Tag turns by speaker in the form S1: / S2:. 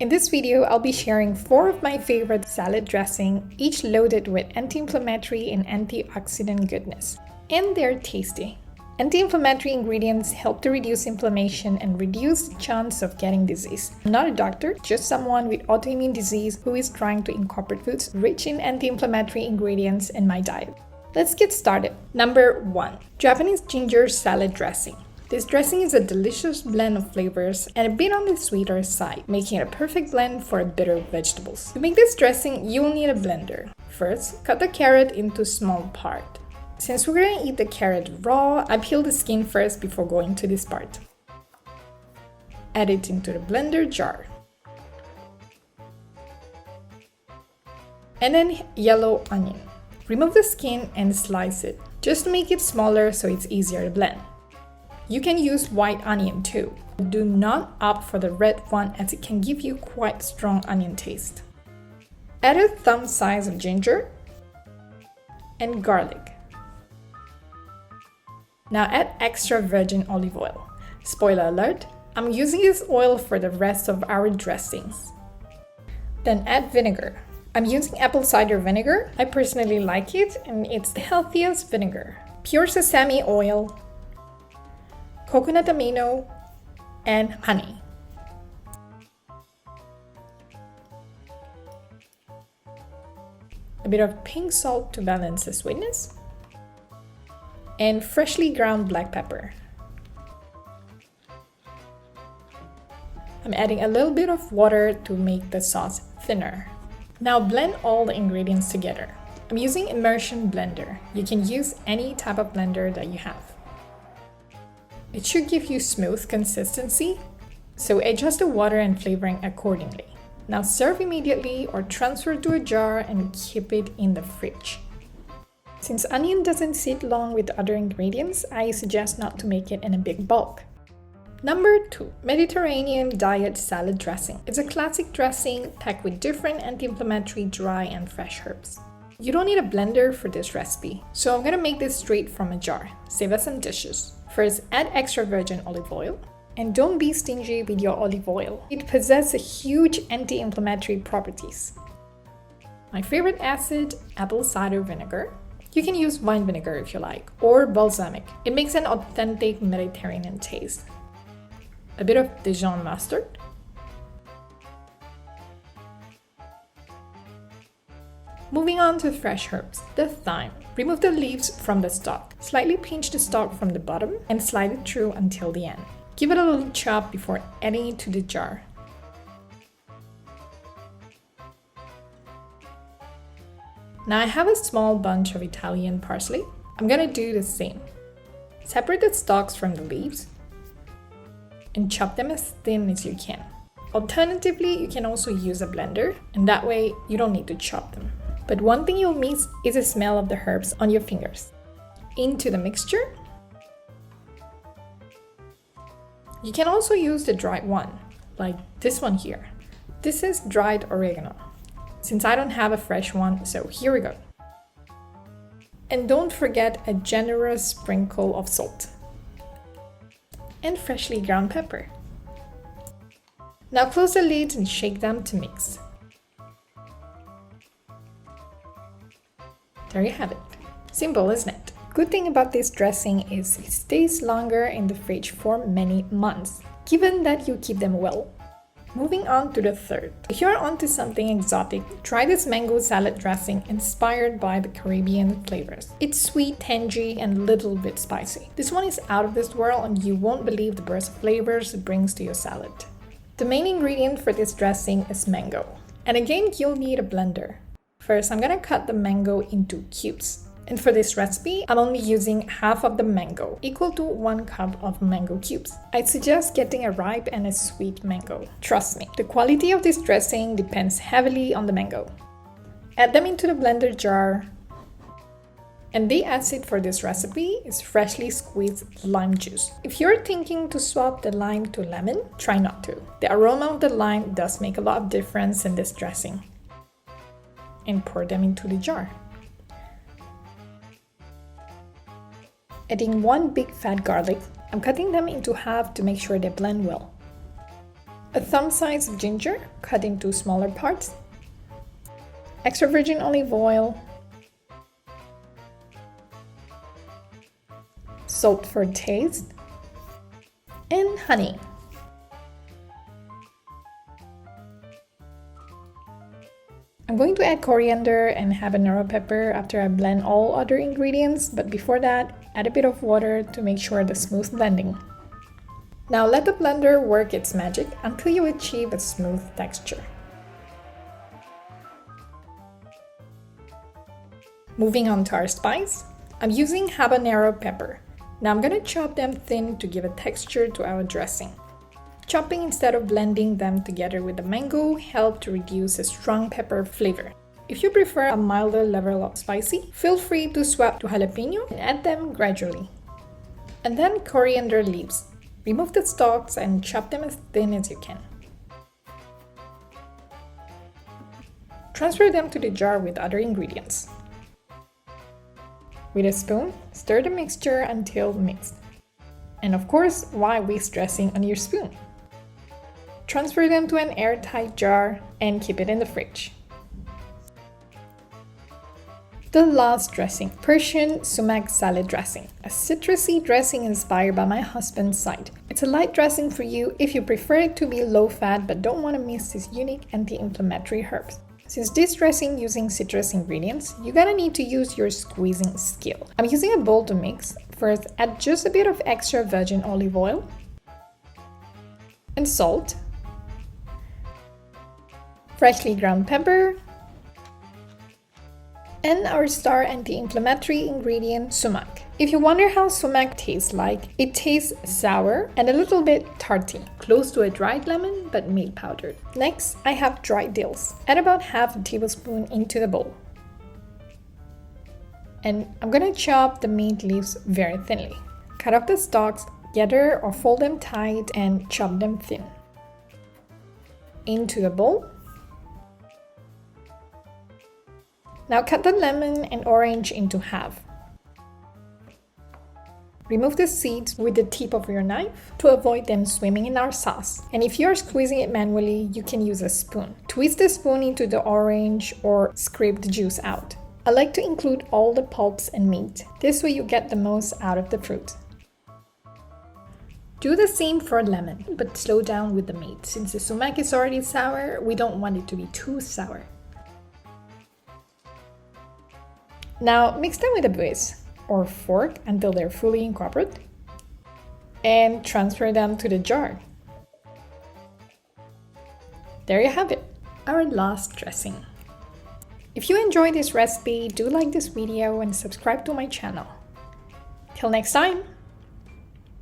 S1: In this video, I'll be sharing 4 of my favorite salad dressing, each loaded with anti-inflammatory and antioxidant goodness. And they're tasty. Anti-inflammatory ingredients help to reduce inflammation and reduce the chance of getting disease. I'm not a doctor, just someone with autoimmune disease who is trying to incorporate foods rich in anti-inflammatory ingredients in my diet. Let's get started. Number 1. Japanese ginger salad dressing. This dressing is a delicious blend of flavors and a bit on the sweeter side, making it a perfect blend for bitter vegetables. To make this dressing, you'll need a blender. First, cut the carrot into small parts. Since we're going to eat the carrot raw, I peel the skin first before going to this part. Add it into the blender jar. And then yellow onion. Remove the skin and slice it, just to make it smaller so it's easier to blend. You can use white onion too. Do not opt for the red one as it can give you quite strong onion taste. Add a thumb size of ginger and garlic. Now add extra virgin olive oil. Spoiler alert, I'm using this oil for the rest of our dressings. Then add vinegar. I'm using apple cider vinegar. I personally like it and it's the healthiest vinegar. Pure sesame oil, coconut amino, and honey. A bit of pink salt to balance the sweetness, and freshly ground black pepper. I'm adding a little bit of water to make the sauce thinner. Now blend all the ingredients together. I'm using immersion blender. You can use any type of blender that you have. It should give you smooth consistency, so adjust the water and flavoring accordingly. Now serve immediately or transfer to a jar and keep it in the fridge. Since onion doesn't sit long with other ingredients, I suggest not to make it in a big bulk. Number 2. Mediterranean Diet Salad Dressing. It's a classic dressing packed with different anti-inflammatory dry and fresh herbs. You don't need a blender for this recipe, so I'm gonna make this straight from a jar. Save us some dishes. First, add extra virgin olive oil. And don't be stingy with your olive oil. It possesses huge anti-inflammatory properties. My favorite acid, apple cider vinegar. You can use wine vinegar if you like, or balsamic. It makes an authentic Mediterranean taste. A bit of Dijon mustard. Moving on to fresh herbs, the thyme. Remove the leaves from the stalk. Slightly pinch the stalk from the bottom and slide it through until the end. Give it a little chop before adding it to the jar. Now I have a small bunch of Italian parsley. I'm gonna do the same. Separate the stalks from the leaves and chop them as thin as you can. Alternatively, you can also use a blender, and that way you don't need to chop them. But one thing you'll miss is the smell of the herbs on your fingers. Into the mixture. You can also use the dried one, like this one here. This is dried oregano, since I don't have a fresh one, so here we go. And don't forget a generous sprinkle of salt. And freshly ground pepper. Now close the lids and shake them to mix. There you have it. Simple, isn't it? Good thing about this dressing is it stays longer in the fridge for many months, given that you keep them well. Moving on to the third. If you're onto something exotic, try this mango salad dressing inspired by the Caribbean flavors. It's sweet, tangy, and a little bit spicy. This one is out of this world and you won't believe the burst of flavors it brings to your salad. The main ingredient for this dressing is mango. And again, you'll need a blender. First, I'm gonna cut the mango into cubes. And for this recipe, I'm only using half of the mango, equal to 1 cup of mango cubes. I'd suggest getting a ripe and a sweet mango. Trust me, the quality of this dressing depends heavily on the mango. Add them into the blender jar. And the acid for this recipe is freshly squeezed lime juice. If you're thinking to swap the lime to lemon, try not to. The aroma of the lime does make a lot of difference in this dressing. And pour them into the jar. Adding 1 big fat garlic, I'm cutting them into half to make sure they blend well. a thumb size of ginger cut into smaller parts, extra virgin olive oil, salt for taste, and honey. I'm going to add coriander and habanero pepper after I blend all other ingredients, but before that, add a bit of water to make sure the smooth blending. Now let the blender work its magic until you achieve a smooth texture. Moving on to our spice, I'm using habanero pepper. Now I'm gonna chop them thin to give a texture to our dressing. Chopping instead of blending them together with the mango helps to reduce a strong pepper flavor. If you prefer a milder level of spicy, feel free to swap to jalapeno and add them gradually. And then coriander leaves. Remove the stalks and chop them as thin as you can. Transfer them to the jar with other ingredients. With a spoon, stir the mixture until mixed. And of course, why waste dressing on your spoon? Transfer them to an airtight jar and keep it in the fridge. The last dressing, Persian sumac salad dressing, a citrusy dressing inspired by my husband's side. It's a light dressing for you if you prefer it to be low-fat but don't want to miss these unique anti-inflammatory herbs. Since this dressing using citrus ingredients, you're gonna need to use your squeezing skill. I'm using a bowl to mix. First, add just a bit of extra virgin olive oil and salt, freshly ground pepper, and our star anti-inflammatory ingredient, sumac. If you wonder how sumac tastes like, it tastes sour and a little bit tarty, close to a dried lemon but made powdered. Next, I have dried dills. Add about half a tablespoon into the bowl. And I'm gonna chop the mint leaves very thinly. Cut off the stalks, gather or fold them tight and chop them thin. Into the bowl. Now cut the lemon and orange into half. Remove the seeds with the tip of your knife to avoid them swimming in our sauce. And if you are squeezing it manually, you can use a spoon. Twist the spoon into the orange or scrape the juice out. I like to include all the pulps and meat. This way you get the most out of the fruit. Do the same for lemon, but slow down with the meat. Since the sumac is already sour, we don't want it to be too sour. Now mix them with a whisk or fork until they're fully incorporated and transfer them to the jar. There you have it, our last dressing. If you enjoyed this recipe, do like this video and subscribe to my channel. Till next time!